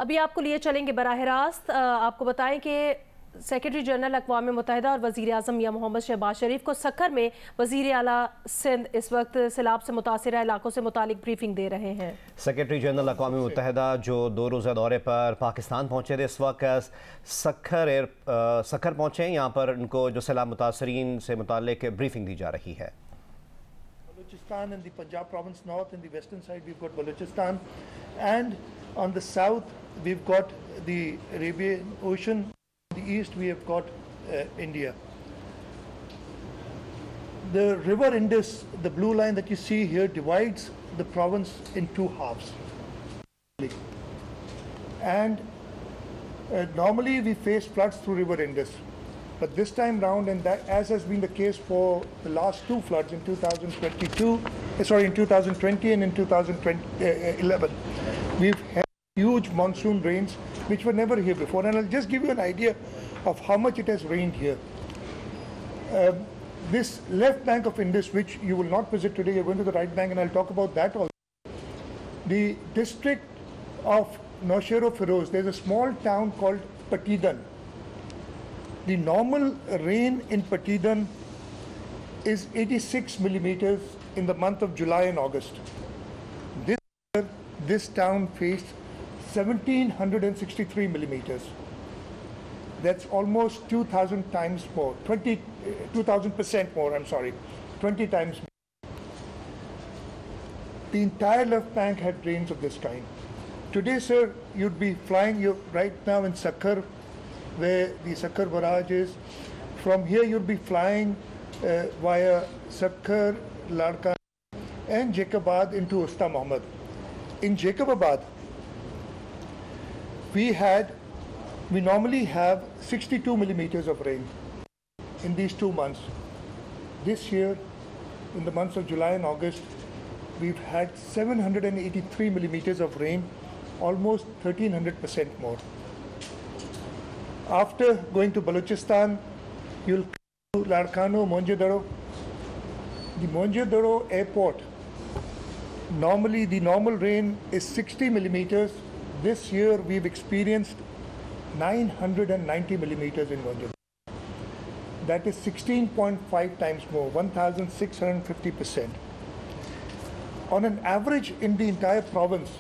अभी आपको लिए चलेंगे बराह रास्त। आपको बताएं कि सेक्रेटरी जनरल अक़वाम मुत्तहिदा और वज़ीर आज़म मियां मोहम्मद शहबाज शरीफ को सक्कर में वज़ीर आला सिंध इस वक्त सैलाब से मुतासिर इलाकों से मुतालिक ब्रीफिंग दे रहे हैं। सेक्रेटरी जनरल अक़वाम मुत्तहिदा जो 2 रोज़ा दौरे पर पाकिस्तान पहुँचे थे, इस वक्त सक्कर पहुँचे। यहाँ पर उनको जो सैलाब मुतासरीन से मुतालिक ब्रीफिंग दी जा रही है। Balochistan and the Punjab province north, and the western side we've got Balochistan, and on the south we've got the Arabian Ocean. On the east we have got India. The river Indus, the blue line that you see here, divides the province in 2 halves. And normally we face floods through river Indus. But this time round, and that, as has been the case for the last 2 floods in 2020 and in 2011, we've had huge monsoon rains which were never here before. And I'll just give you an idea of how much it has rained here. This left bank of Indus, which you will not visit today, you're going to the right bank, and I'll talk about that also. The district of Naushero Feroz, there's a small town called Patidan. The normal rain in Patidan is 86 millimeters in the month of July and August. This year, this town faced 1763 millimeters. That's almost 2,000 times more, 2,000% more, 20 times more. The entire left bank had rains of this kind. Today, sir, you'd be flying, you're right now in Sukkur, where the Sukkur barrage is. From here you'll be flying via Sukkur, Ladka and Jacobabad into Usta Muhammad. In Jacobabad, we normally have 62 millimeters of rain in these 2 months. This year, in the months of July and August, we've had 783 millimeters of rain, almost 1,300% more. After going to Balochistan, you'll come to Larkano, Mohenjo-daro. The Mohenjo-daro airport, normally the normal rain is 60 millimeters. This year we've experienced 990 millimeters in Mohenjo-daro. That is 16.5 times more, 1,650%. On an average in the entire province,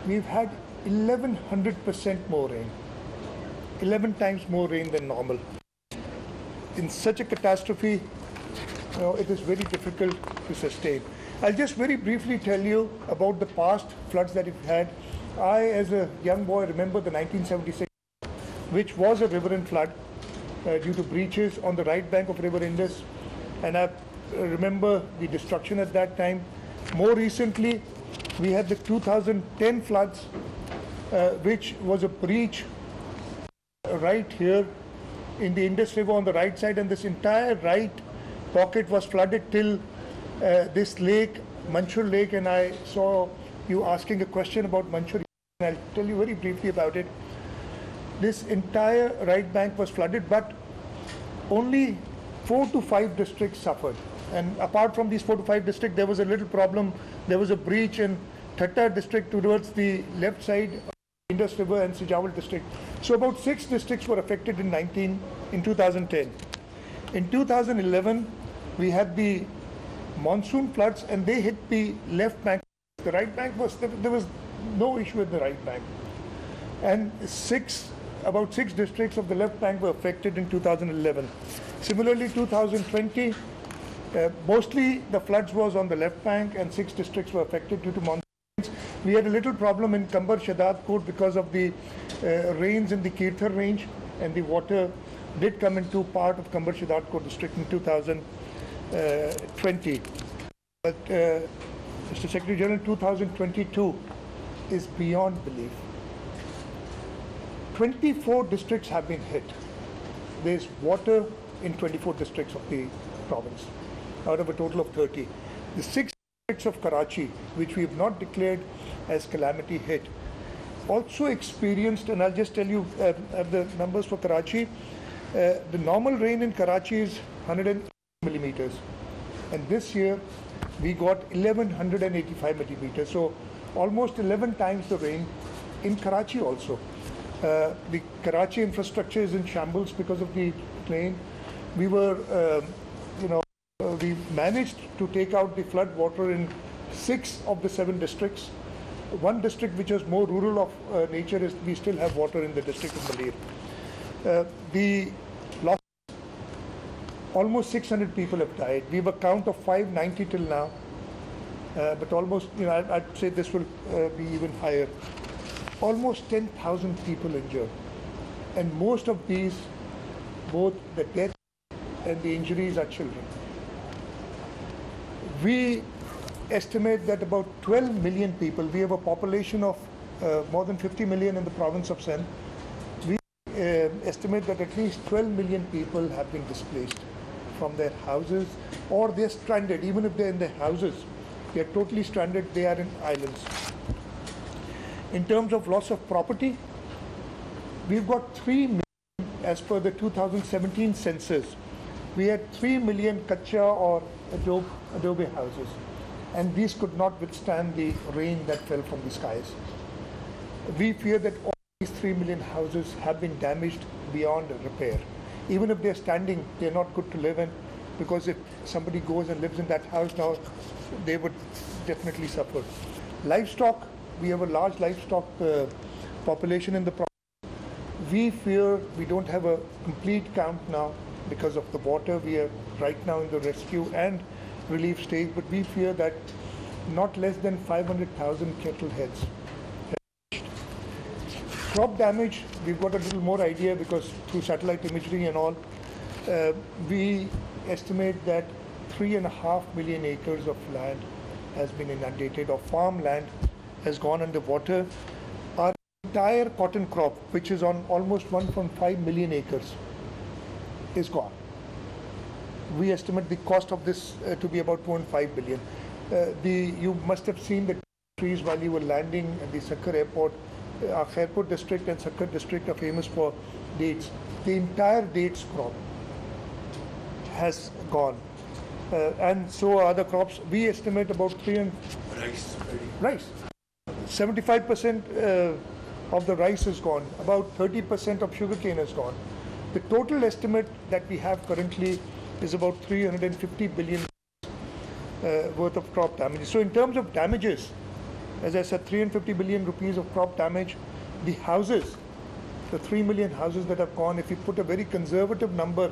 we've had 1,100% more rain. 11 times more rain than normal. In such a catastrophe, it is very difficult to sustain. I'll just very briefly tell you about the past floods that we've had. I, as a young boy, remember the 1976, which was a riverine flood due to breaches on the right bank of River Indus, and I remember the destruction at that time. More recently, we had the 2010 floods, which was a breach right here in the Indus River on the right side, and this entire right pocket was flooded till this lake, Manchur Lake, and I saw you asking a question about Manchur, and I'll tell you very briefly about it. This entire right bank was flooded, but only 4 to 5 districts suffered. And apart from these 4 to 5 districts, there was a little problem. There was a breach in Thatta district towards the left side of the Indus River and Sijawal district. So about 6 districts were affected in 2010. In 2011, we had the monsoon floods, and they hit the left bank. The right bank there was no issue with the right bank. And about 6 districts of the left bank were affected in 2011. Similarly, 2020, mostly the floods was on the left bank, and 6 districts were affected due to monsoons. We had a little problem in Kambar Shadad Kot because of the rains in the Kirthar range, and the water did come into part of Kambar Shadad Kot district in 2020. But Mr. Secretary General, 2022 is beyond belief. 24 districts have been hit. There's water in 24 districts of the province, out of a total of 30. The 6 districts of Karachi, which we have not declared as calamity hit, also experienced, and I'll just tell you the numbers for Karachi. The normal rain in Karachi is 100 millimeters, and this year we got 1,185 millimeters, so almost 11 times the rain in Karachi also. The Karachi infrastructure is in shambles because of the rain. We were, we managed to take out the flood water in 6 of the 7 districts. One district which is more rural of nature is we still have water in the district of Malir. The loss, almost 600 people have died. We have a count of 590 till now, but almost, I'd say this will be even higher. Almost 10,000 people injured, and most of these, both the deaths and the injuries, are children. We estimate that about 12 million people, we have a population of more than 50 million in the province of Sindh. We estimate that at least 12 million people have been displaced from their houses, or they're stranded. Even if they're in their houses, they're totally stranded, they are in islands. In terms of loss of property, we've got 3 million, as per the 2017 census, we had 3 million kacha or adobe houses, and these could not withstand the rain that fell from the skies. We fear that all these 3 million houses have been damaged beyond repair. Even if they're standing, they're not good to live in, because if somebody goes and lives in that house now, they would definitely suffer. Livestock, we have a large livestock population in the province. We fear we don't have a complete count now because of the water. We are right now in the rescue and relief stage, but we fear that not less than 500,000 cattle heads. Crop damage, we've got a little more idea because through satellite imagery and all, we estimate that 3.5 million acres of land has been inundated, or farmland has gone under water. Our entire cotton crop, which is on almost 1.5 million acres, is gone. We estimate the cost of this to be about 2.5 billion. You must have seen the trees while you were landing at the Sukkur airport. Our Khairpur district and Sukkur district are famous for dates. The entire dates crop has gone. And so are other crops. We estimate about rice. 75% of the rice is gone. About 30% of sugarcane is gone. The total estimate that we have currently is about 350 billion worth of crop damage. So in terms of damages, as I said, 350 billion rupees of crop damage. The houses, the 3 million houses that have gone, if you put a very conservative number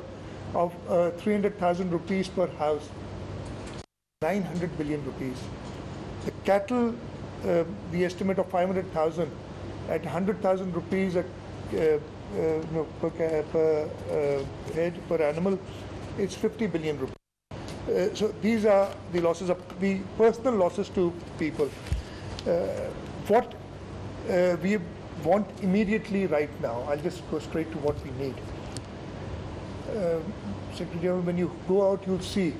of 300,000 rupees per house, 900 billion rupees. The cattle, the estimate of 500,000 at 100,000 rupees per head per animal, it's 50 billion rupees. So these are the losses of the personal losses to people. What we want immediately right now, I'll just go straight to what we need. Secretary General, when you go out, you'll see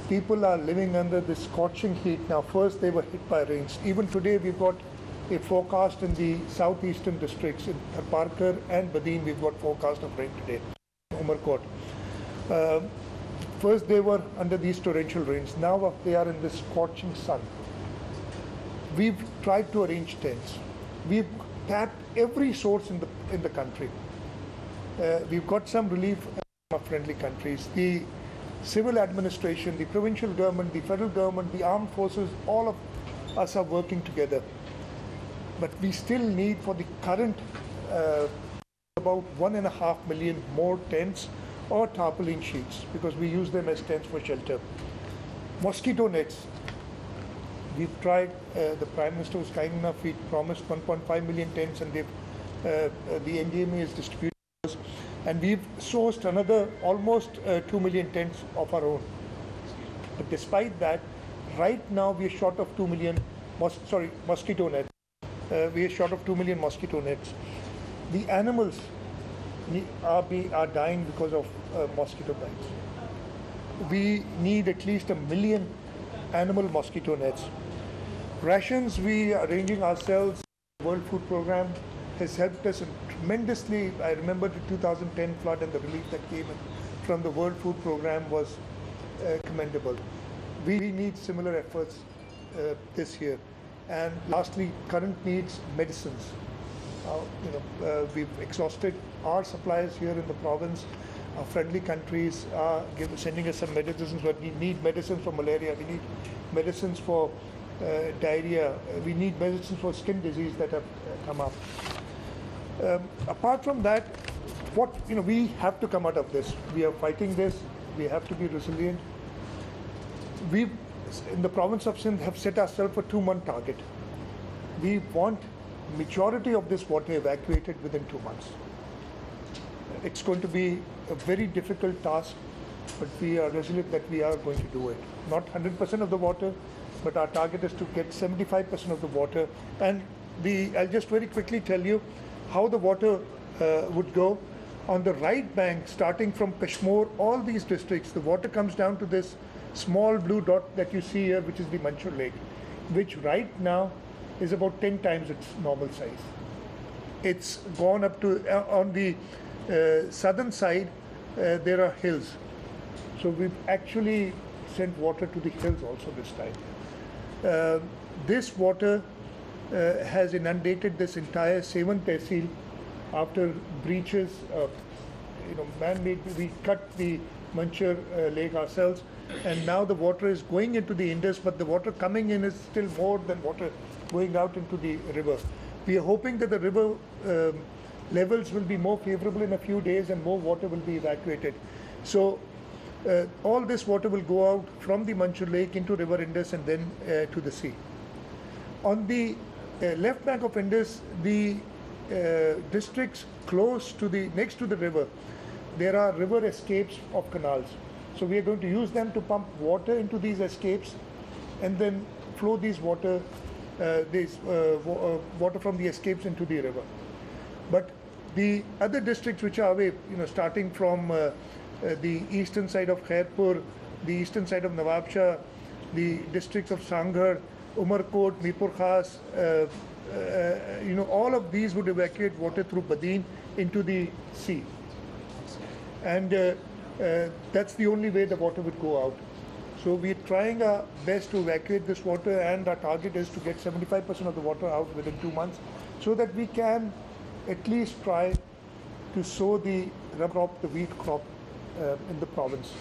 people are living under this scorching heat. Now, first they were hit by rains. Even today, we've got a forecast in the southeastern districts, in Parker and Badin, we've got forecast of rain today, Umarkot. First they were under these torrential rains. Now they are in this scorching sun. We've tried to arrange tents. We've tapped every source in the country. We've got some relief from friendly countries. The civil administration, the provincial government, the federal government, the armed forces, all of us are working together. But we still need, for the current, about 1.5 million more tents or tarpaulin sheets, because we use them as tents for shelter. Mosquito nets. We've tried, the Prime Minister was kind enough, he promised 1.5 million tents, and the NDMA is distributing those. And we've sourced another almost 2 million tents of our own. But despite that, right now we are short of 2 million, mosquito nets. We are short of 2 million mosquito nets. The animals are dying because of mosquito bites. We need at least 1 million animal mosquito nets. Rations, we are arranging ourselves. The World Food Program has helped us tremendously. I remember the 2010 flood and the relief that came in from the World Food Program was commendable. We need similar efforts this year. And lastly, current needs, medicines. We've exhausted our supplies here in the province. Our friendly countries are sending us some medicines, but we need medicines for malaria, we need medicines for diarrhea, we need medicines for skin disease that have come up. Apart from that, we have to come out of this. We are fighting this. We have to be resilient. We, in the province of Sindh, have set ourselves a 2-month target. We want majority of this water evacuated within 2 months. It's going to be a very difficult task, but we are resolute that we are going to do it. Not 100% of the water, but our target is to get 75% of the water. And I'll just very quickly tell you how the water would go. On the right bank, starting from Kashmir, all these districts, the water comes down to this small blue dot that you see here, which is the Manchur Lake, which right now is about 10 times its normal size. It's gone up to, on the southern side, there are hills. So we've actually sent water to the hills also this time. This water has inundated this entire Sevan Tehsil after breaches of, man-made. We cut the Manchur Lake ourselves, and now the water is going into the Indus, but the water coming in is still more than water going out into the river. We are hoping that the river levels will be more favorable in a few days and more water will be evacuated. So all this water will go out from the Manchur Lake into River Indus and then to the sea. On the left bank of Indus, the districts close to next to the river, there are river escapes of canals. So we are going to use them to pump water into these escapes and then flow these water from the escapes into the river. But the other districts which are away, starting from the eastern side of Khairpur, the eastern side of Nawab Shah, the districts of Sanghar, Umarkot, Mirpur Khas, all of these would evacuate water through Badin into the sea. And that's the only way the water would go out. So we're trying our best to evacuate this water, and our target is to get 75% of the water out within 2 months, so that we can at least try to sow the rubber crop, the wheat crop in the province.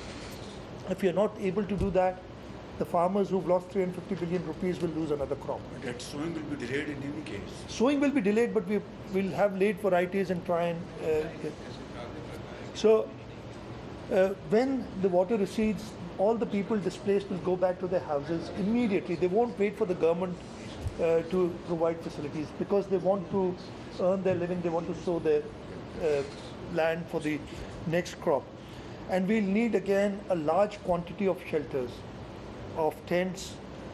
If we are not able to do that, the farmers who've lost 350 billion rupees will lose another crop. That sowing will be delayed in any case. Sowing will be delayed, but we will have late varieties and try and So when the water recedes, all the people displaced will go back to their houses immediately. They won't wait for the government to provide facilities, because they want to earn their living, they want to sow their land for the next crop. And we'll need again a large quantity of shelters, of tents,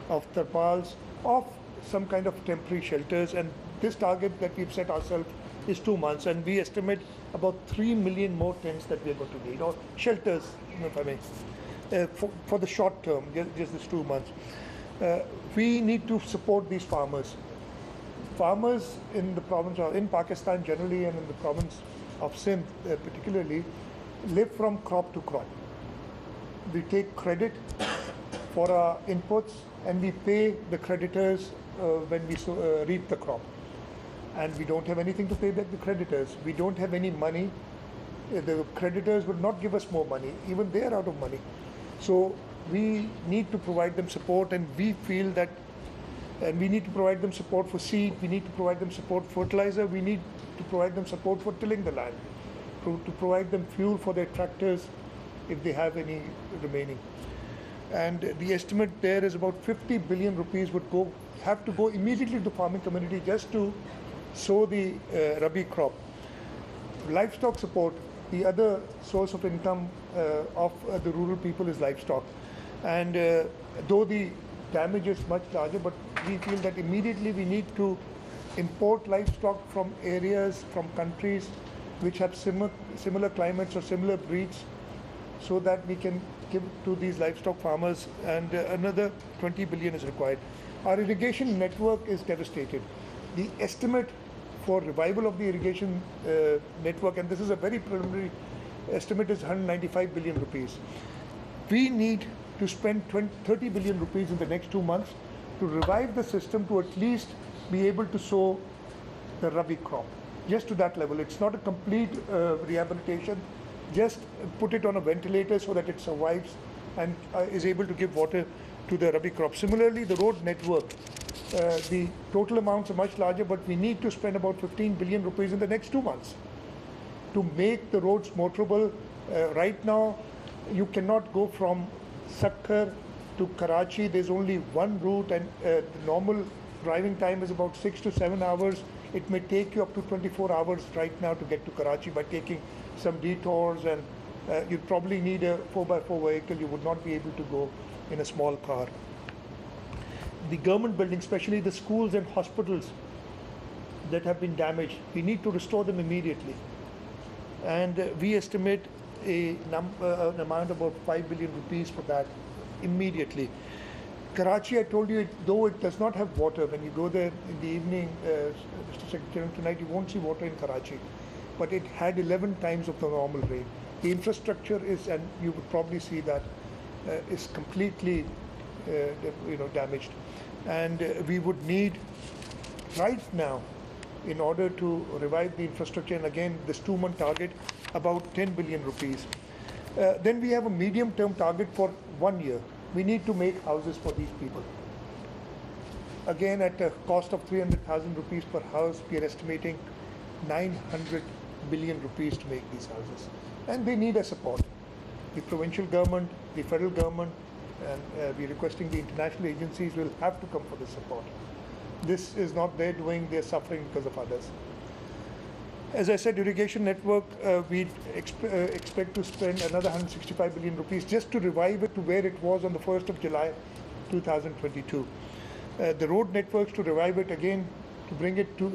of tarpals, of some kind of temporary shelters. And this target that we've set ourselves is 2 months, and we estimate about 3 million more tents that we are going to need, or shelters, if I may, for the short term, just this 2 months. We need to support these farmers. Farmers in the province, or in Pakistan generally, and in the province of Sindh particularly, live from crop to crop. We take credit for our inputs, and we pay the creditors when we reap the crop. And we don't have anything to pay back the creditors. We don't have any money. The creditors will not give us more money. Even they are out of money. So we need to provide them support, and we feel that, and we need to provide them support for seed, we need to provide them support for fertilizer, we need to provide them support for tilling the land, to provide them fuel for their tractors if they have any remaining. And the estimate there is about 50 billion rupees would have to go immediately to the farming community just to sow the Rabi crop. Livestock support, the other source of income of the rural people is livestock. And though the damage is much larger, but we feel that immediately we need to import livestock from areas, from countries which have similar climates or similar breeds, so that we can give to these livestock farmers, and another 20 billion is required. Our irrigation network is devastated. The estimate for revival of the irrigation network, and this is a very preliminary estimate, is 195 billion rupees. We need to spend 30 billion rupees in the next 2 months to revive the system to at least be able to sow the Rabi crop, just to that level. It's not a complete rehabilitation, just put it on a ventilator so that it survives and is able to give water to the Rabi crop. Similarly, the road network, the total amounts are much larger, but we need to spend about 15 billion rupees in the next 2 months to make the roads motorable. Right now, you cannot go from Sukkur to Karachi. There's only one route, and the normal driving time is about 6 to 7 hours. It may take you up to 24 hours right now to get to Karachi by taking some detours, and you'd probably need a 4x4 vehicle. You would not be able to go in a small car. The government buildings, especially the schools and hospitals that have been damaged, we need to restore them immediately. And we estimate an amount of about 5 billion rupees for that immediately. Karachi, I told you, though it does not have water, when you go there in the evening, Mr. Secretary, tonight you won't see water in Karachi, but it had 11 times of the normal rain. The infrastructure is, and you would probably see that, is completely damaged. And we would need right now, in order to revive the infrastructure, and again this 2-month target, about 10 billion rupees. Then we have a medium-term target for 1 year. We need to make houses for these people. Again, at a cost of 300,000 rupees per house, we are estimating 900 billion rupees to make these houses. And they need a support. The provincial government, the federal government, and we're requesting the international agencies will have to come for the support. This is not their doing, they're suffering because of others. As I said, irrigation network, we expect to spend another 165 billion rupees just to revive it to where it was on the 1st of July 2022. The road networks, to revive it again, to bring it to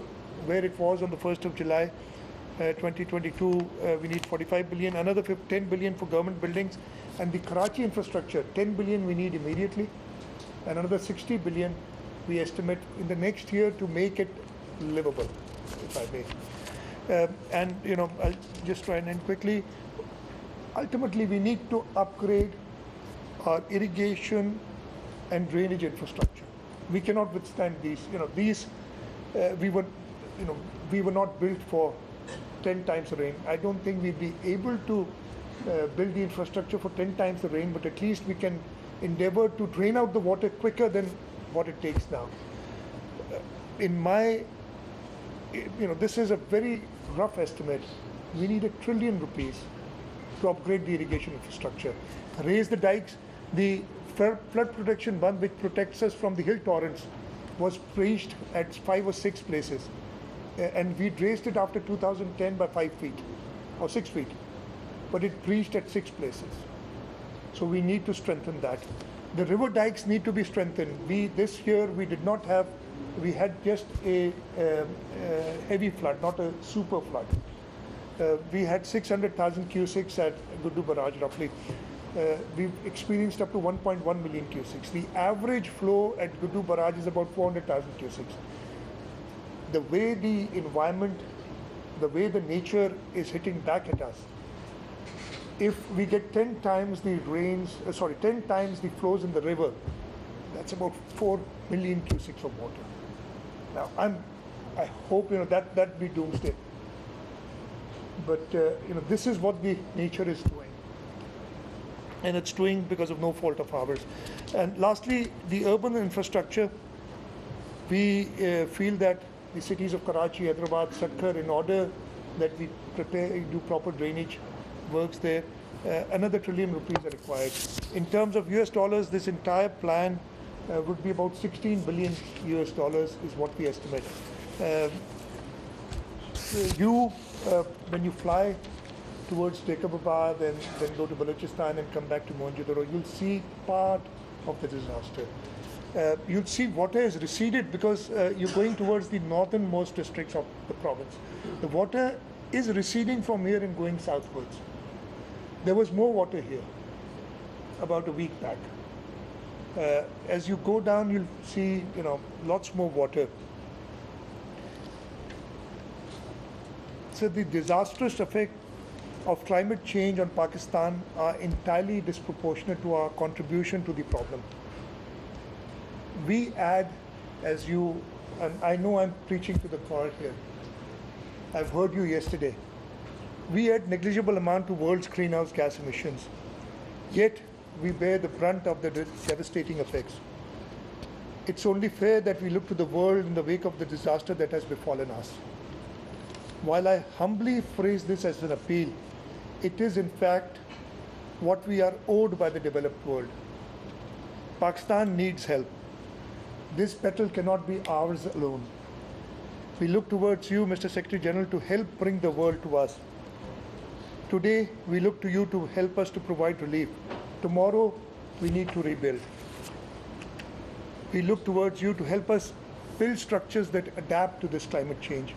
where it was on the 1st of July 2022, we need 45 billion, another 10 billion for government buildings, and the Karachi infrastructure, 10 billion we need immediately, and another 60 billion we estimate in the next year to make it livable, if I may. And I'll just try and end quickly. Ultimately, we need to upgrade our irrigation and drainage infrastructure. We cannot withstand these. We were not built for 10 times the rain. I don't think we'd be able to build the infrastructure for 10 times the rain, but at least we can endeavor to drain out the water quicker than what it takes now. This is a very rough estimate. We need 1 trillion rupees to upgrade the irrigation infrastructure. Raise the dikes. The flood protection bund, which protects us from the hill torrents, was breached at 5 or 6 places. And we raised it after 2010 by 5 feet or 6 feet. But it breached at 6 places. So we need to strengthen that. The river dikes need to be strengthened. This year we did not have, we had just a heavy flood, not a super flood. We had 600,000 cusics at Guddu Barrage roughly. We've experienced up to 1.1 million cusics. The average flow at Guddu Barrage is about 400,000 cusics. The way the environment, the way the nature is hitting back at us, if we get 10 times the 10 times the flows in the river, that's about 4 million cusics of water. Now, I hope that be doomsday. But this is what the nature is doing, and it's doing because of no fault of ours. And lastly, the urban infrastructure. We feel that the cities of Karachi, Hyderabad, Sukkur, in order that we do proper drainage works there, another 1 trillion rupees are required. In terms of US dollars, this entire plan would be about 16 billion US dollars is what we estimate. When you fly towards Jacobabad and then go to Balochistan and come back to Mohenjo-daro, you'll see part of the disaster. You'll see water has receded because you're going towards the northernmost districts of the province. The water is receding from here and going southwards. There was more water here about a week back. As you go down, you'll see, lots more water. So the disastrous effect of climate change on Pakistan are entirely disproportionate to our contribution to the problem. We add, as you, and I know I'm preaching to the choir here. I've heard you yesterday. We add negligible amount to world's greenhouse gas emissions, yet we bear the brunt of the devastating effects. It's only fair that we look to the world in the wake of the disaster that has befallen us. While I humbly phrase this as an appeal, it is in fact what we are owed by the developed world. Pakistan needs help. This battle cannot be ours alone. We look towards you, Mr. Secretary General, to help bring the world to us. Today, we look to you to help us to provide relief. Tomorrow, we need to rebuild. We look towards you to help us build structures that adapt to this climate change.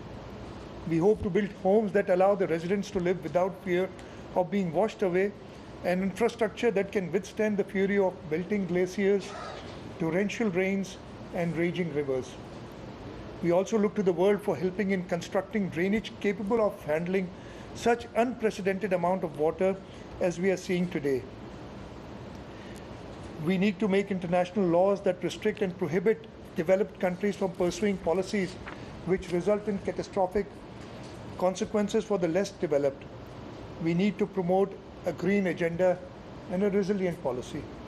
We hope to build homes that allow the residents to live without fear of being washed away, and infrastructure that can withstand the fury of melting glaciers, torrential rains, and raging rivers. We also look to the world for helping in constructing drainage capable of handling such unprecedented amount of water as we are seeing today. We need to make international laws that restrict and prohibit developed countries from pursuing policies which result in catastrophic consequences for the less developed. We need to promote a green agenda and a resilient policy.